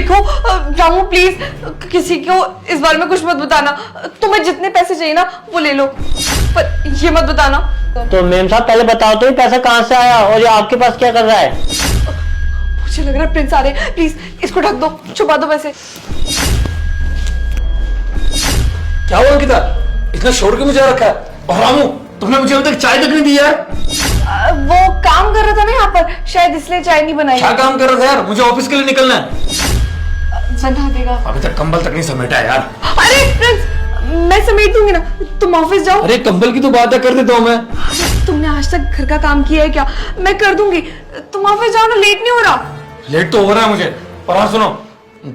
देखो रामू प्लीज किसी को इस बारे में कुछ मत बताना। तुम्हें जितने पैसे चाहिए ना वो ले लो, पर ये मत बताना। तो मेम साहब पहले बताओ तो ये पैसा कहाँ से आया और ये आपके पास क्या कर रहा है? मुझे लग रहा है प्रिंस आ रहे हैं, प्लीज इसको ढक दो, छुपा दो पैसे। क्या हुआ अंकिता, इतना शोर क्यों मचा रखा है? और रामू तुमने मुझे अभी तक चाय तक नहीं दी यार। वो काम कर रहा था ना यहाँ पर, शायद इसलिए चाय नहीं बनाई। क्या काम कर रहा था यार? मुझे ऑफिस के लिए निकलना है। बना देगा। अभी तक कंबल तक नहीं समेटा है यार। अरे प्रिंस मैं समेट दूंगी ना, तुम ऑफिस जाओ। अरे कंबल की तो बात है, कर देता हूँ मैं। तुमने आज तक घर का काम किया है क्या? मैं कर दूंगी, तुम ऑफिस जाओ ना, लेट नहीं हो रहा। लेट तो हो रहा है मुझे, पर हाँ सुनो,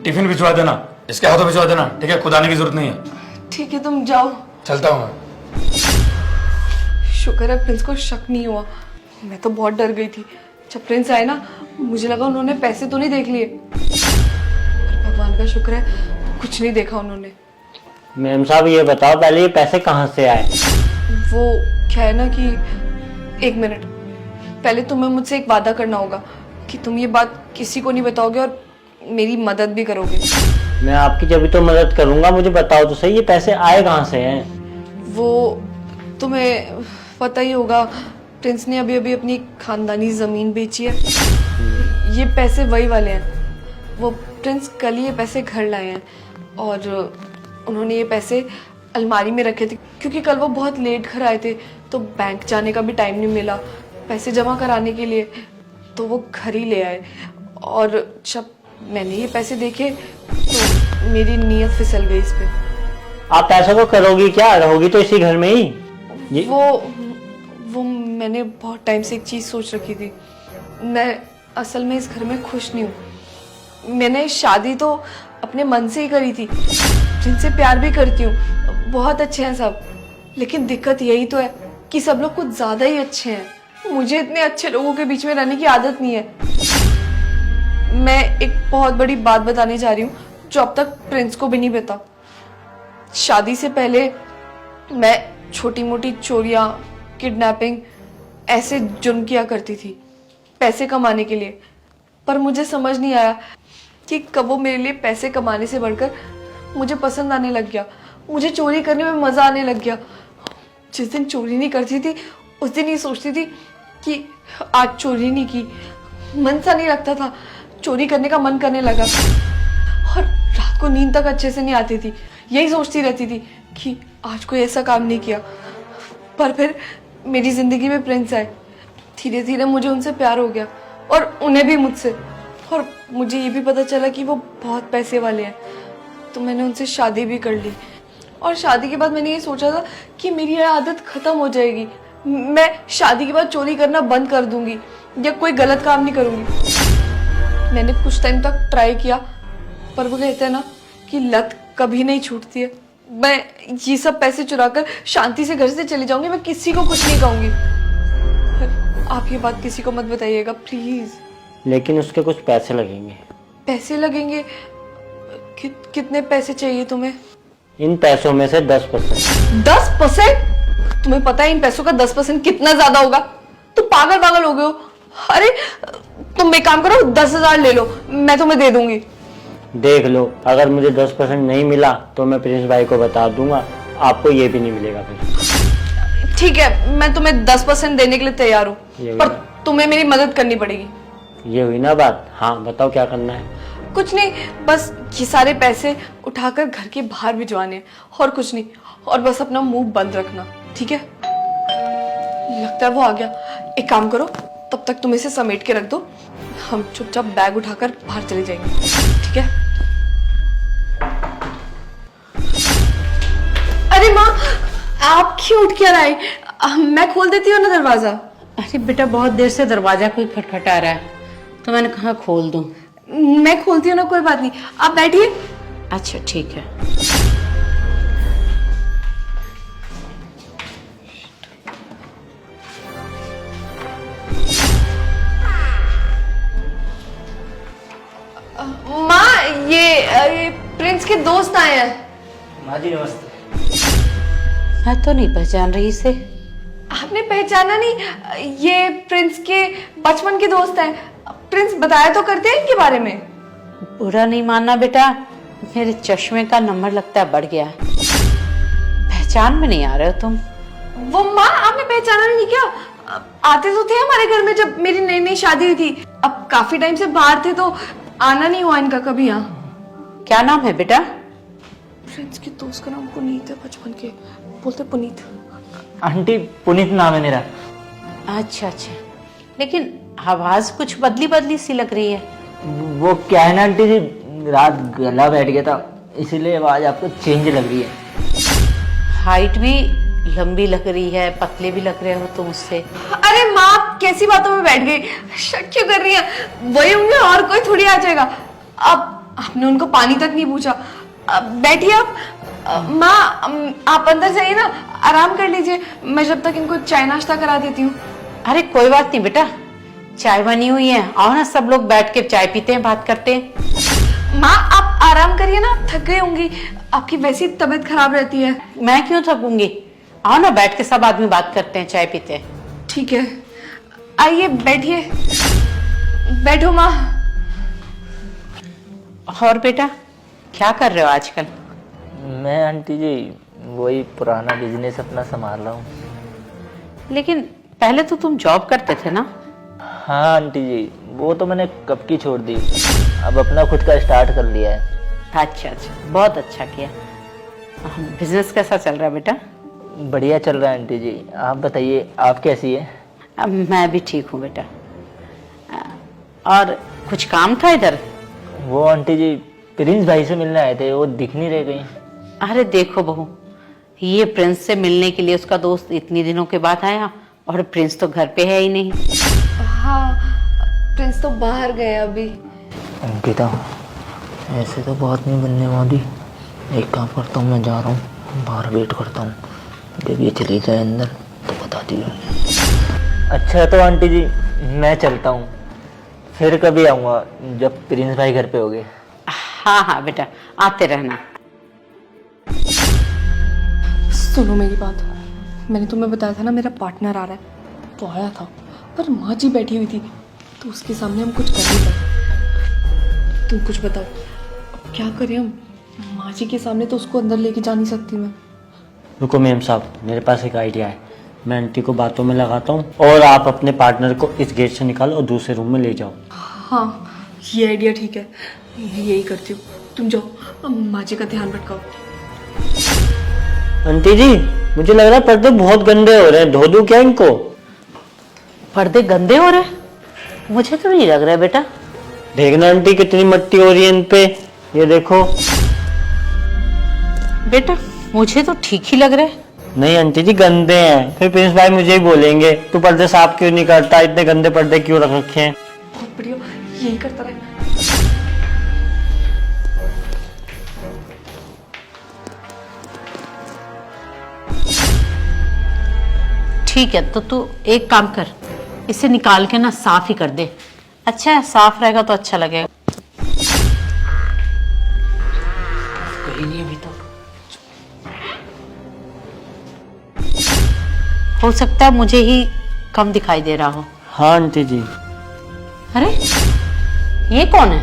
टिफिन भिजवा देना, इसके हाथों भिजवा देना, ठीक है? खुद आने की जरूरत नहीं है। ठीक है तुम जाओ। चलता हूँ मैं। शुक्र है प्रिंस को शक नहीं हुआ, मैं तो बहुत डर गई थी। जब प्रिंस आए ना मुझे लगा उन्होंने पैसे तो नहीं देख लिए, पर भगवान का शुक्र है कुछ नहीं देखा उन्होंने। मेम साहब ये बताओ पहले ये पैसे कहाँ से आए? वो क्या है ना कि एक मिनट, पहले तुम्हें मुझसे एक वादा करना होगा कि तुम ये बात किसी को नहीं बताओगे और मेरी मदद भी करोगे। मैं आपकी जब भी तो मदद करूंगा, मुझे बताओ तो सही ये पैसे आए कहाँ से हैं? वो तुम्हें पता ही होगा, प्रिंस ने अभी अभी अपनी खानदानी जमीन बेची है। ये पैसे वही वाले हैं। वो प्रिंस कल ही ये पैसे घर लाए हैं और उन्होंने ये पैसे अलमारी में रखे थे, क्योंकि कल वो बहुत लेट घर आए थे तो बैंक जाने का भी टाइम नहीं मिला पैसे जमा कराने के लिए, तो वो घर ही ले आए। और जब मैंने ये पैसे देखे तो मेरी नीयत फिसल गई इस पे। आप पैसों को करोगी क्या? रहोगी तो इसी घर में ही। वो मैंने बहुत टाइम से एक चीज सोच रखी थी। मैं असल में इस घर में खुश नहीं हूँ। मैंने शादी तो अपने मन से ही करी थी, जिनसे प्यार भी करती हूँ, बहुत अच्छे हैं सब, लेकिन दिक्कत यही तो है कि सब लोग कुछ ज्यादा ही अच्छे हैं। मुझे इतने अच्छे लोगों के बीच में रहने की आदत नहीं है। मैं एक बहुत बड़ी बात बताने जा रही हूँ जो अब तक प्रिंस को भी नहीं पता। शादी से पहले मैं छोटी मोटी चोरियां, किडनैपिंग ऐसे जुर्म किया करती थी पैसे कमाने के लिए, पर मुझे समझ नहीं आया कि कब वो मेरे लिए पैसे कमाने से बढ़कर मुझे पसंद आने लग गया। मुझे चोरी करने में मजा आने लग गया। जिस दिन चोरी नहीं करती थी उस दिन ये सोचती थी कि आज चोरी नहीं की, मन सा नहीं लगता था, चोरी करने का मन करने लगा। और रात को नींद तक अच्छे से नहीं आती थी, यही सोचती रहती थी कि आज कोई ऐसा काम नहीं किया। पर फिर मेरी जिंदगी में प्रिंस आए, धीरे धीरे मुझे उनसे प्यार हो गया और उन्हें भी मुझसे। और मुझे ये भी पता चला कि वो बहुत पैसे वाले हैं, तो मैंने उनसे शादी भी कर ली। और शादी के बाद मैंने ये सोचा था कि मेरी यह आदत खत्म हो जाएगी, मैं शादी के बाद चोरी करना बंद कर दूंगी या कोई गलत काम नहीं करूंगी। मैंने कुछ टाइम तक ट्राई किया, पर वो कहते हैं ना कि लत कभी नहीं छूटती है। मैं ये सब पैसे चुराकर शांति से घर से चली जाऊंगी, मैं किसी को कुछ नहीं कहूंगी। आप ये बात किसी को मत बताइएगा प्लीज। लेकिन उसके कुछ पैसे लगेंगे। पैसे लगेंगे? कितने पैसे चाहिए तुम्हें? इन पैसों में से 10%। 10%? तुम्हें पता है इन पैसों का 10% कितना ज्यादा होगा? तुम पागल हो गए हो। अरे तुम एक काम करो, 10,000 ले लो, मैं तुम्हें दे दूंगी। देख लो, अगर मुझे 10% नहीं मिला तो मैं प्रिंस भाई को बता दूंगा, आपको ये भी नहीं मिलेगा फिर। ठीक है, मैं तुम्हें 10% देने के लिए तैयार हूँ, पर तुम्हें मेरी मदद करनी पड़ेगी। ये हुई ना बात? हाँ बताओ क्या करना है? कुछ नहीं, बस ये सारे पैसे उठाकर घर के बाहर भिजवाने हैं और कुछ नहीं। और बस अपना मुंह बंद रखना, ठीक है? लगता है वो आ गया। एक काम करो, तब तक तुम इसे समेट के रख दो, हम चुपचाप बैग उठाकर बाहर चले जाएंगे, ठीक है? अरे माँ, आप क्यों उठ के आई? मैं खोल देती हूँ ना दरवाजा। अरे बेटा बहुत देर से दरवाजा कोई खटखटा रहा है, तो मैंने कहा खोल दूं। मैं खोलती हूँ ना, कोई बात नहीं, आप बैठिए। अच्छा ठीक है। माँ, ये प्रिंस के दोस्त आए हैं। माँ जी नमस्ते। मैं तो नहीं पहचान रही इसे। आपने पहचाना नहीं? ये प्रिंस के बचपन के दोस्त हैं। प्रिंस बताया तो करते हैं इनके बारे में। बुरा नहीं मानना बेटा, मेरे चश्मे का नंबर लगता है बढ़ गया है। पहचान में नहीं आ रहे हो तुम। वो माँ आपने पहचाना नहीं क्या? आते तो थे हमारे घर में जब मेरी नई नई शादी हुई थी। अब काफी टाइम से बाहर थे तो आना नहीं हुआ इनका कभी यहाँ। क्या नाम है बेटा? फ्रेंड्स के दोस्त का नाम पुनीत है, बचपन के बोलते पुनीत। आंटी पुनीत नाम है मेरा। अच्छा अच्छा, लेकिन आवाज कुछ बदली बदली सी लग रही है। वो क्या है ना आंटी जी, रात गला बैठ गया था इसीलिए आवाज आपको चेंज लग रही है। हाइट भी लंबी लग रही है, पतले भी लग रहे हो तुम उससे। अरे माँ कैसी बातों में बैठ गई, शक क्यों कर रही है? वही होंगे और कोई थोड़ी आ जाएगा। अब आपने उनको पानी तक नहीं पूछा। बैठिए आप। माँ आप अंदर जाइए ना, आराम कर लीजिए, मैं जब तक इनको चाय नाश्ता करा देती हूँ। अरे कोई बात नहीं बेटा, चाय बनी हुई है, आओ ना सब लोग बैठ के चाय पीते हैं, बात करते हैं। माँ आप आराम करिए ना, थक गई होंगी, आपकी वैसी तबीयत खराब रहती है। मैं क्यों थकूंगी, आओ ना बैठ के सब आदमी बात करते हैं, चाय पीते हैं। ठीक है, आइए बैठिए। बैठो माँ। और बेटा क्या कर रहे हो आजकल? मैं आंटी जी वही पुराना बिजनेस अपना संभाल रहा हूँ। लेकिन पहले तो तुम जॉब करते थे ना? हाँ आंटी जी, वो तो मैंने कब की छोड़ दी, अब अपना खुद का स्टार्ट कर लिया है। अच्छा अच्छा, बहुत अच्छा किया। बिजनेस कैसा चल रहा है बेटा? बढ़िया चल रहा है आंटी जी, आप बताइए आप कैसी है? अब मैं भी ठीक हूँ बेटा। और कुछ काम था इधर? वो आंटी जी प्रिंस भाई से मिलने आए थे, वो दिख नहीं रहे कहीं। अरे देखो बहू, ये प्रिंस से मिलने के लिए उसका दोस्त इतनी दिनों के बाद आया और प्रिंस तो घर पे है ही नहीं। हाँ प्रिंस तो बाहर गए अभी। अंकिता ऐसे तो बात नहीं बनने वाली, एक काम करता हूँ, मैं जा रहा हूँ बाहर वेट करता हूँ, जब ये चली जाए अंदर तो बता दियो। अच्छा तो आंटी जी मैं चलता हूँ, फिर कभी आऊँगा जब प्रिंस भाई घर पे हो गए। हाँ हाँ बेटा, आते रहना। सुनो मेरी बात, मैंने तुम्हें बताया था ना मेरा पार्टनर आ रहा है, तो आया था पर माँ जी बैठी हुई थी तो उसके सामने हम कुछ कर नहीं पाए। तुम कुछ बताओ अब क्या करें हम? माँ जी के सामने तो उसको अंदर लेके जा नहीं सकती मैं। रुको मेम साहब, मेरे पास एक आइडिया है। मैं आंटी को बातों में लगाता हूँ और आप अपने पार्टनर को इस गेट से निकालो और दूसरे रूम में ले जाओ। हाँ ये आइडिया ठीक है, मैं यही करती हूँ। तुम जाओ, माँ जी का ध्यान भटकाओ। आंटी जी मुझे लग रहा है पर्दे बहुत गंदे हो रहे हैं, धो दूं क्या इनको? पर्दे गंदे हो रहे हैं? मुझे तो नहीं लग रहा है बेटा। देखना आंटी कितनी मिट्टी हो रही है इन पे, ये देखो। बेटा मुझे तो ठीक ही लग रहा है। नहीं आंटी जी गंदे हैं, फिर प्रिंस भाई मुझे ही बोलेंगे तू पर्दे साफ क्यों नहीं करता, इतने गंदे पर्दे क्यों रख रखे हैं। बहुत बढ़िया, यही करता रहे। ठीक है तो तू एक काम कर, इसे निकाल के ना साफ ही कर दे। अच्छा है, साफ रहेगा तो अच्छा लगेगा। कहीं नहीं अभी तक। हो सकता है मुझे ही कम दिखाई दे रहा हो। हाँ आंटी जी। अरे ये कौन है?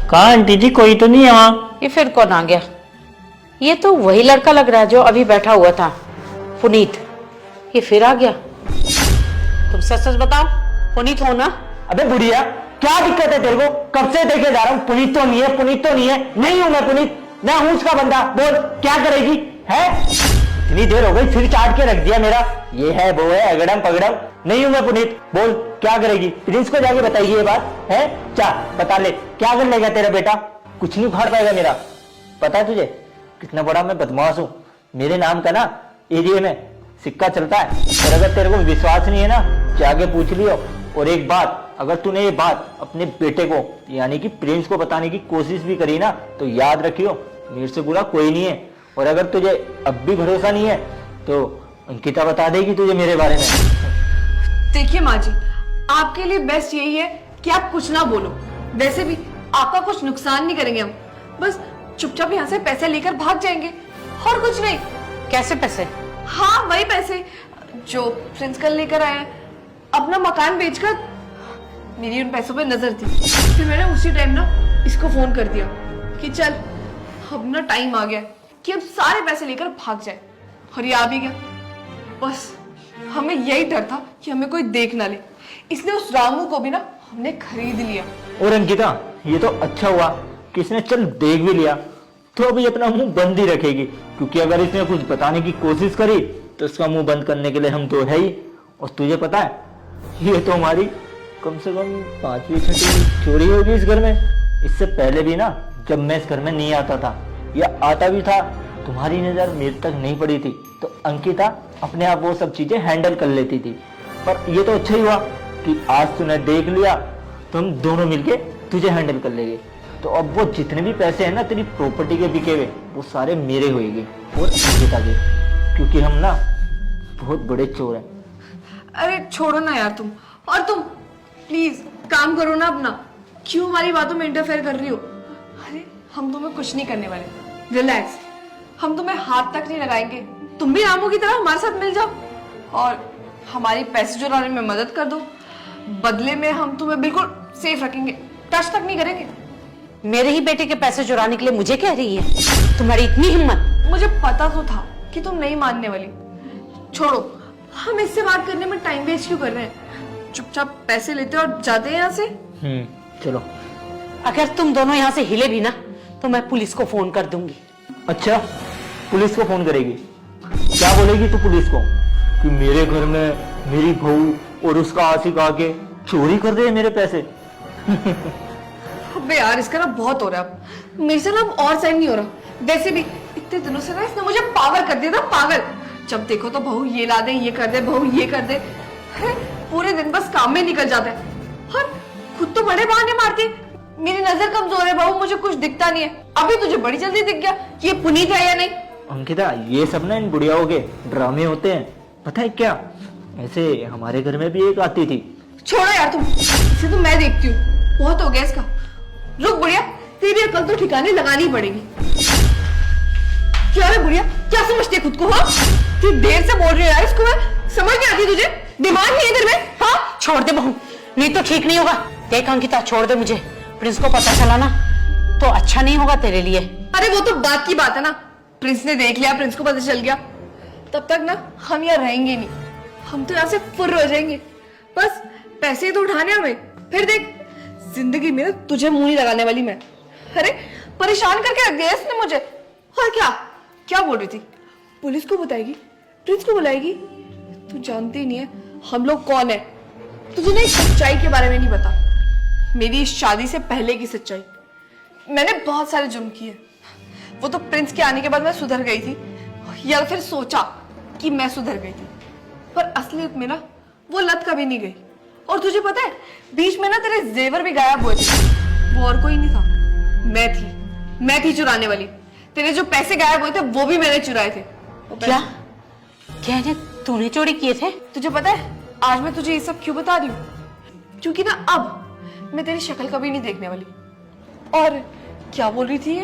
कहाँ आंटी जी, कोई तो नहीं यहाँ। ये फिर कौन आ गया? ये तो वही लड़का लग रहा है जो अभी बैठा हुआ था, पुनीत। ये फिर आ गया। तुम सच सच बताओ, पुनीत हो ना? अबे बुढ़िया क्या दिक्कत है तेरे को, कब से देखे जा रहा हूँ पुनीत तो नहीं है, पुनीत तो नहीं है। नहीं हूँ मैं पुनीत, मैं हूँ उसका बंदा। बोल क्या करेगी है? इतनी देर हो गई फिर चाट के रख दिया मेरा, ये है वो है अगड़म पगड़म। नहीं हूँ मैं पुनीत, बोल क्या करेगी? प्रिंस को जाके बताइए ये बात है। क्या बता ले, क्या कर लेगा तेरा बेटा? कुछ नहीं उखाड़ पाएगा मेरा। पता है तुझे कितना बड़ा मैं बदमाश हूँ, मेरे नाम का ना एरिया में सिक्का चलता है। और अगर तेरे को विश्वास नहीं है ना, जाके पूछ लियो। और एक बात, अगर तूने ये बात अपने बेटे को यानी कि प्रिंस को बताने की कोशिश भी करी ना, तो याद रखियो मेरे से बुरा कोई नहीं है। और अगर तुझे अब भी भरोसा नहीं है तो अंकिता बता देगी तुझे मेरे बारे में। देखिए माँ जी, आपके लिए बेस्ट यही है कि आप कुछ ना बोलो। वैसे भी आपका कुछ नुकसान नहीं करेंगे हम, बस चुपचाप यहाँ से पैसे लेकर भाग जाएंगे और कुछ नहीं। कैसे पैसे? हाँ वही पैसे जो प्रिंस कल लेकर आए हैं, अपना मकान बेचकर। मेरी उन पैसों पे नजर थी। फिर मैंने उसी टाइम ना इसको फोन कर दिया कि चल अब ना टाइम आ गया है कि अब सारे पैसे लेकर भाग जाए, और ये आ भी गया। बस हमें यही डर था कि हमें कोई देख ना ले, इसलिए उस रामू को भी ना हमने खरीद लिया। और अंकिता, ये तो अच्छा हुआ कि इसने चल देख भी लिया, तो अभी अपना मुंह बंद ही रखेगी, क्योंकि अगर इसने कुछ बताने की कोशिश करी तो इसका मुंह बंद करने के लिए हम तो है ही। और तुझे पता है, ये तो हमारी कम से कम 5वीं 6वीं चोरी होगी इस घर में। इससे पहले भी ना, जब मैं इस घर में नहीं आता था या आता भी था, तुम्हारी नजर मेरे तक नहीं पड़ी थी, तो अंकिता अपने आप वो सब चीजें हैंडल कर लेती थी। पर ये तो अच्छा ही हुआ कि आज तूने देख लिया, तो हम दोनों मिलके तुझे हैंडल कर लेंगे। तो अब वो जितने भी पैसे हैं ना तेरी प्रॉपर्टी के बिके हुए, वो सारे मेरे होएंगे और अंकिता के, क्योंकि हम ना बहुत बड़े चोर हैं। अरे छोड़ो ना यार तुम, और तुम प्लीज काम करो ना अपना, क्यों हमारी बातों में इंटरफेयर कर रही हो? अरे हम तुम्हें कुछ नहीं करने वाले, रिलैक्स, हम तुम्हें हाथ तक नहीं लगाएंगे। तुम भी रामू की तरह हमारे साथ मिल जाओ और हमारी पैसे चुराने में मदद कर दो। बदले में हम तुम्हें बिल्कुल सेफ रखेंगे, टच तक नहीं करेंगे। मेरे ही बेटे के पैसे चुराने के लिए मुझे कह रही है? तुम्हारी इतनी हिम्मत? मुझे पता तो था कि तुम नहीं मानने वाली। छोड़ो, हम इससे बात करने में टाइम वेस्ट क्यों कर रहे हैं? चुपचाप पैसे लेते और जाते हैं यहाँ से। चलो। अगर तुम दोनों यहाँ से हिले भी ना, तो मैं पुलिस को फोन कर दूंगी। अच्छा, पुलिस को फोन करेगी? क्या बोलेगी तू पुलिस को कि मेरे घर में मेरी बहू और उसका आशिक आके चोरी कर रहे हैं मेरे पैसे? अबे यार, इसका ना बहुत हो रहा है अब। मेरे से ना अब और सहन नहीं हो रहा। वैसे भी इतने दिनों से ना इसने मुझे पागल कर दिया था, पागल। जब देखो तो बहू ये ला दे, ये कर दे, बहू ये कर दे। है, पूरे दिन बस काम में निकल जाता है और खुद तो बड़े बहाने मारती है। मेरी नजर कमजोर है बहू, मुझे कुछ दिखता नहीं है। अभी तुझे बड़ी जल्दी दिख गया कि ये पुनीत है या नहीं। अंकिता, ये सब ना इन बुढ़ियाओं के ड्रामे होते हैं, पता है क्या? ऐसे हमारे घर में भी एक आती थी। छोड़ो यार तुम, इसे तो मैं देखती हूँ, बहुत हो गया इसका। रुक बुढ़िया, तेरी अकल तो ठिकाने लगानी पड़ेगी। क्या है बुढ़िया, क्या समझती है खुद को? हाँ, तू देर से बोल रही है यार, इसको मैं समझ नहीं आती तुझे? दिमाग नहीं है इधर में? हाँ, छोड़ दे बहू, नहीं तो ठीक नहीं होगा। देख अंकिता, छोड़ दे मुझे। प्रिंस को पता चला ना तो अच्छा नहीं होगा तेरे लिए। अरे वो तो बात की बात है ना, प्रिंस ने देख लिया, प्रिंस को पता चल गया, तब तक ना हम यहाँ रहेंगे नहीं। हम तो यहाँ से फुर्र हो जाएंगे। बस पैसे तो उठाने हमें, फिर देख जिंदगी में तुझे मुंह नहीं लगाने वाली मैं। अरे परेशान करके रख दिया इसने मुझे। और क्या क्या बोल रही थी? पुलिस को बताएगी, प्रिंस को बुलाएगी? तू जानती नहीं है हम लोग कौन है। तुझे ना एक सच्चाई के बारे में नहीं पता, मेरी इस शादी से पहले की सच्चाई। मैंने बहुत सारे जुर्म किए। वो तो प्रिंस के आने के बाद मैं सुधर गई थी, या फिर सोचा कि मैं सुधर गई थी, पर असलियत में ना वो लत कभी नहीं गई। और तुझे पता है, बीच में ना तेरे जेवर भी गायब हुए थे। वो और कोई नहीं था, मैं थी चुराने वाली। तेरे जो पैसे गायब हुए थे वो भी मैंने चुराए थे। क्या कहने तूने चोरी किए थे? तुझे पता है आज मैं तुझे ये सब क्यों बता रही हूँ? क्योंकि ना अब मैं तेरी शक्ल कभी नहीं देखने वाली। और क्या बोल रही थी ये?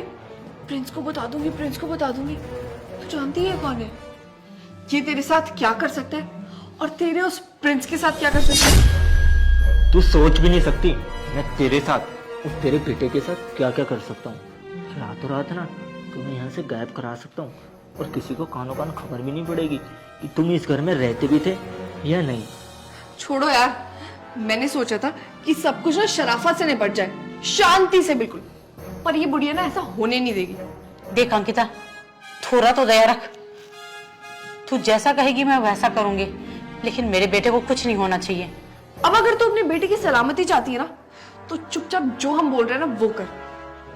प्रिंस को बता दूंगी, प्रिंस को बता दूंगी। तू जानती है कौन है ये? तेरे साथ क्या कर सकता है और तेरे उस प्रिंस के साथ क्या कर सकता है? तू सोच भी नहीं सकती मैं तेरे साथ, उस तेरे बेटे के साथ क्या क्या कर सकता हूँ। रातों रात ना तुम्हें यहाँ से गायब करा सकता हूँ और किसी को कानों कान खबर भी नहीं पड़ेगी कि तुम इस घर में रहते भी थे या नहीं। छोड़ो यार, मैंने सोचा था कि सब कुछ ना शराफत से निपट जाए, शांति से बिल्कुल, पर ये बुढ़िया ना ऐसा होने नहीं देगी। देख अंकिता, थोड़ा तो दया रख। तू जैसा कहेगी मैं वैसा करूंगी, लेकिन मेरे बेटे को कुछ नहीं होना चाहिए। अब अगर तू अपने बेटे की सलामती चाहती है ना, तो चुपचाप जो हम बोल रहे हैं ना वो कर।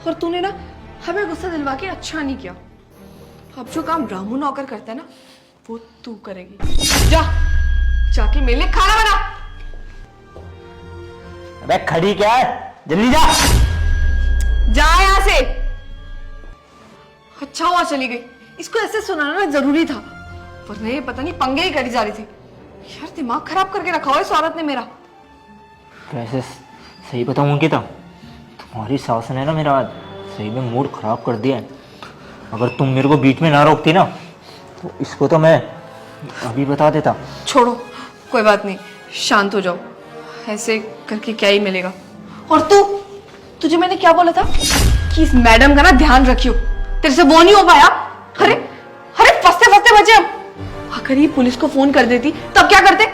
और तूने ना हमें गुस्सा दिलवा के अच्छा नहीं किया। अब जो काम रामू नौकर करता है ना, वो तू करेगी। जाके मेरे लिए खाना बना। अबे खड़ी क्या है, जल्दी जा। जा यहाँ से। अच्छा हुआ चली गई, इसको ऐसे सुनाना जरूरी था, वरना ये पता नहीं पंगे ही करी जा रही थी। यार दिमाग खराब करके रखा हुआ इस औरत ने मेरा। वैसे सही बताऊं अंकिता, तुम्हारी सास ने ना मेरा आज सही में मूड खराब कर दिया है। अगर तुम मेरे को बीच में ना रोकती ना, तो इसको तो मैं अभी बता देता। छोड़ो, कोई बात नहीं, शांत हो जाओ। ऐसे करके क्या ही मिलेगा। और तुझे मैंने क्या बोला था कि इस मैडम का ना ध्यान रखियो, तेरे से वो नहीं हो पाया। अरे अरे फंसते फंसते बचे हम। अगर ये पुलिस को फोन कर देती तब क्या करते?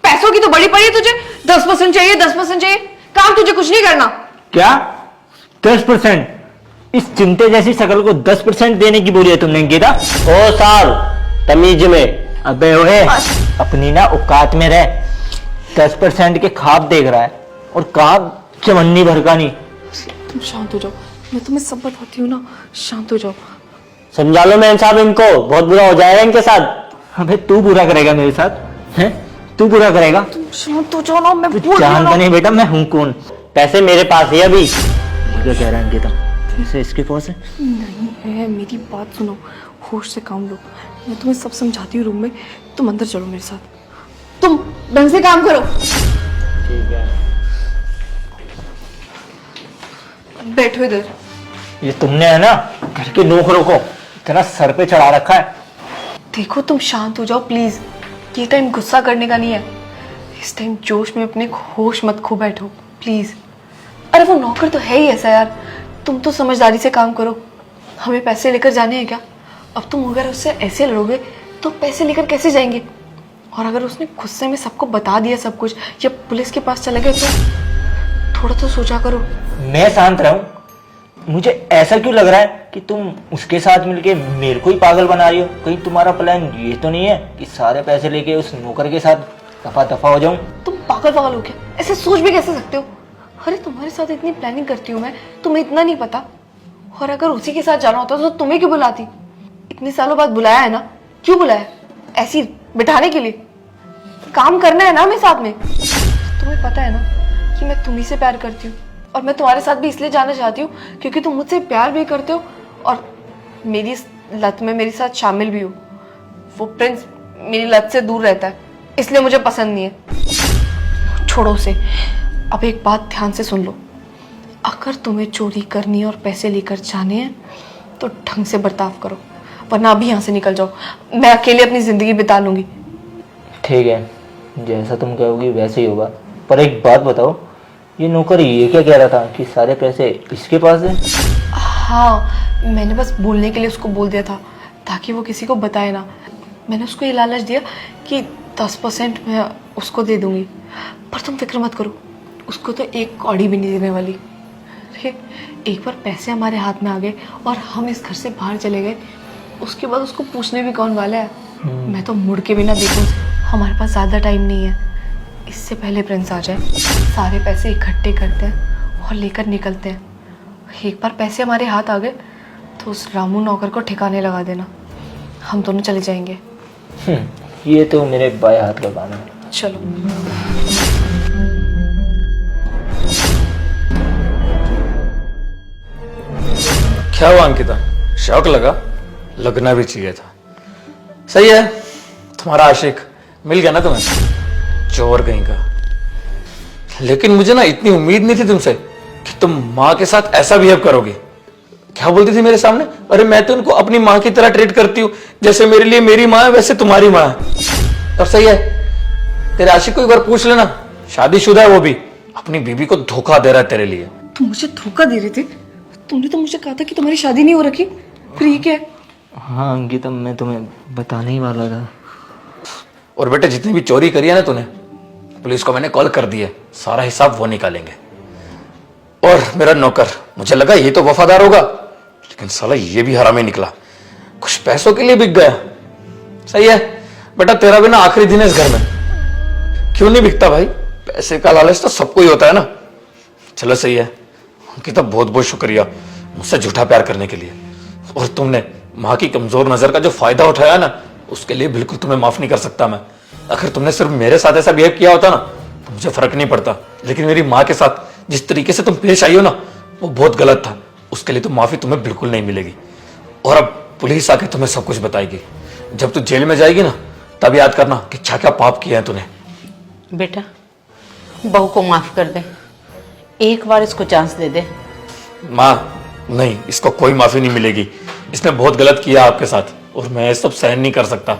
पैसों की तो बड़ी पड़ी है तुझे, 10% चाहिए, 10% चाहिए। काम तुझे कुछ नहीं करना। क्या 10%? इस चिमटे जैसी शकल को 10% देने की बोली है तुमने गीता? ओ साहब तमीज में। अबे ओए, अपनी ना औकात में रह। 10% के ख्वाब देख रहा है और काम चवन्नी भर का नहीं। तुम शांत हो जाओ, मैं तुम्हें सब बताती हूँ ना, शांत हो जाओ। समझा लो मैन साहब इनको, बहुत बुरा हो जाएगा इनके साथ। अबे तू बुरा करेगा मेरे साथ? हैं? तू बुरा करेगा? तुम शांत हो जाओ ना, मैं बोल रही हूँ जानता ना। नहीं बेटा मैं हूं कौन। पैसे मेरे पास ही अभी। क्या कह रहा है गीता? पैसे इसके पास है? नहीं है, मेरी बात सुनो, होश से काम लो। मैं तुम्हें सब समझाती हूँ रूम में, तुम अंदर चलो मेरे साथ। तुम ढंग से काम करो। ठीक है। बैठो इधर। ये तुमने है ना घर के नौकरों को इतना सर पे चढ़ा रखा है। देखो तुम शांत हो जाओ प्लीज, ये टाइम गुस्सा करने का नहीं है। इस टाइम जोश में अपने होश मत खो बैठो प्लीज। अरे वो नौकर तो है ही ऐसा यार, तुम तो समझदारी से काम करो। हमें पैसे लेकर जाने हैं क्या? अब तुम अगर उससे ऐसे लड़ोगे तो पैसे लेकर कैसे जाएंगे? और अगर उसने गुस्से में सबको बता दिया सब कुछ, या पुलिस के पास चले गए तो थोड़ा तो सोचा करो। मैं शांत रहूं? मुझे ऐसा क्यों लग रहा है कि तुम उसके साथ मिलके मेरे को ही पागल बना रही हो? कहीं तुम्हारा प्लान ये तो नहीं है कि सारे पैसे लेके उस नौकर के साथ दफा दफा हो जाऊं? तुम पागल हो क्या? ऐसे सोच भी कैसे सकते हो? अरे तुम्हारे साथ इतनी प्लानिंग करती हूँ मैं, तुम्हें इतना नहीं पता? और अगर उसी के साथ जाना होता तो तुम्हें क्यों बुलाती? इतने सालों बाद बुलाया है ना, क्यों बुलाया? ऐसी बिठाने के लिए? काम करना है ना हमें साथ में। तुम्हें पता है ना कि मैं तुम्ही से प्यार करती हूँ, और मैं तुम्हारे साथ भी इसलिए जाना चाहती हूँ क्योंकि तुम मुझसे प्यार भी करते हो और मेरी इस लत में मेरे साथ शामिल भी हो। वो प्रिंस मेरी लत से दूर रहता है, इसलिए मुझे पसंद नहीं है। छोड़ो उसे। अब एक बात ध्यान से सुन लो, अगर तुम्हें चोरी करनी है और पैसे लेकर जाने हैं तो ढंग से बर्ताव करो, वरना अभी यहाँ से निकल जाओ। मैं अकेले अपनी जिंदगी बिता लूंगी। ठीक है, जैसा तुम कहोगी वैसे ही होगा। पर एक बात बताओ, ये नौकर ये क्या कह रहा था कि सारे पैसे इसके पास हैं? हाँ, मैंने बस बोलने के लिए उसको बोल दिया था ताकि वो किसी को बताए ना। मैंने उसको ये लालच दिया कि 10% मैं उसको दे दूंगी, पर तुम फिक्र मत करो, उसको तो एक कौड़ी भी नहीं देने वाली। अरे एक बार पैसे हमारे हाथ में आ गए और हम इस घर से बाहर चले गए, उसके बाद उसको पूछने भी कौन वाला है? मैं तो मुड़ के भी ना देखूं। हमारे पास ज़्यादा टाइम नहीं है, इससे पहले प्रिंस आ जाए सारे पैसे इकट्ठे करते हैं और लेकर निकलते हैं। एक बार पैसे हमारे हाथ आ गए तो उस रामू नौकर को ठिकाने लगा देना, हम दोनों चले जाएंगे। ये तो मेरे बाएं हाथ का काम है। चलो। क्या हुआ अंकिता, शौक लगा? लगना भी चाहिए था। सही है, तुम्हारा आशिक मिल गया ना तुम्हें, चोर कहीं का। लेकिन मुझे ना इतनी उम्मीद नहीं थी तुमसे कि तुम माँ के साथ ऐसा बिहेव करोगे। क्या बोलती थी मेरे सामने? अरे मैं तो उनको अपनी माँ की तरह ट्रीट करती हूँ, जैसे मेरे लिए मेरी माँ है वैसे तुम्हारी माँ है। तब सही है, तेरे आशिक को एक बार पूछ लेना, शादीशुदा है वो भी, अपनी बीबी को धोखा दे रहा है तेरे लिए। तुम मुझे धोखा दे रहे थे? तुमने तो मुझे कहा था कि तुम्हारी शादी नहीं हो रखी, फिर ये क्या है? हाँ अंकिता, मैं तुम्हें बताने ही वाला था। और बेटा जितनी भी चोरी करी है ना तूने, पुलिस को मैंने कॉल कर दिया, सारा हिसाब वो निकालेंगे। और मेरा नौकर, मुझे लगा ये तो वफादार होगा, लेकिन साला ये भी हरामी निकला, कुछ पैसों के लिए बिक गया। सही है बेटा, तेरा भी ना आखिरी दिन है इस घर में। क्यों नहीं बिकता भाई? पैसे का लालच तो सबको ही होता है ना। चलो सही है अंकिता, बहुत बहुत शुक्रिया मुझसे झूठा प्यार करने के लिए। और तुमने माँ की कमजोर नजर का जो फायदा उठाया ना, उसके लिए बिल्कुल तुम्हें माफ नहीं कर सकता मैं। अगर तुमने सिर्फ मेरे साथ ऐसा बिहेव किया होता ना तो मुझे फर्क नहीं पड़ता, लेकिन मेरी माँ के साथ जिस तरीके से तुम पेश आई हो ना, वो बहुत गलत था। उसके लिए तो माफी तुम्हें बिल्कुल नहीं मिलेगी। और अब पुलिस आके तुम्हें सब कुछ बताएगी। जब तू जेल में जाएगी ना, तब याद करना कि क्या क्या पाप किया है तूने। बेटा बहू को माफ कर दे, एक बार इसको चांस दे दे। माँ नहीं, इसको कोई माफी नहीं मिलेगी। इसने बहुत गलत किया आपके साथ, और मैं ये सब सहन नहीं कर सकता।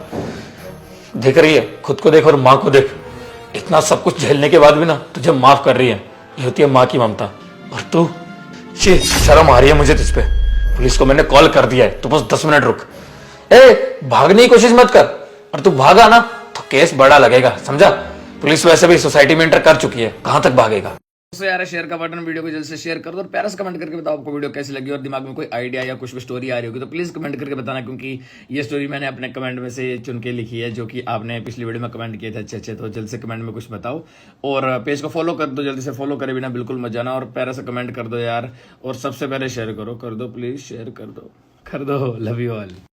देख रही है, खुद को देख और माँ को देख, इतना सब कुछ झेलने के बाद भी ना तुझे माफ कर रही है, ये होती है माँ की ममता। और तू, शी, शर्म आ रही है मुझे तुझ पे। पुलिस को मैंने कॉल कर दिया है, तू बस 10 मिनट रुक। ए, भागने की कोशिश मत कर, और तू भागा ना तो केस बड़ा लगेगा, समझा? पुलिस वैसे भी सोसाइटी में एंटर कर चुकी है, कहां तक भागेगा? दोस्तों यार, शेयर का बटन, वीडियो को जल्द से शेयर कर दो और प्यारा सा कमेंट करके बताओ आपको वीडियो कैसी लगी, और दिमाग में कोई आइडिया या कुछ भी स्टोरी आ रही होगी तो प्लीज कमेंट करके बताना, क्योंकि ये स्टोरी मैंने अपने कमेंट में से चुन के लिखी है, जो कि आपने पिछली वीडियो में कमेंट किए थे अच्छे। तो जल्द से कमेंट में कुछ बताओ, और पेज को फॉलो कर दो, जल्दी से फॉलो करे बिना बिल्कुल मत जाना, और प्यारा सा कमेंट कर दो यार, और सबसे पहले शेयर कर दो प्लीज, शेयर कर दो। Love you all.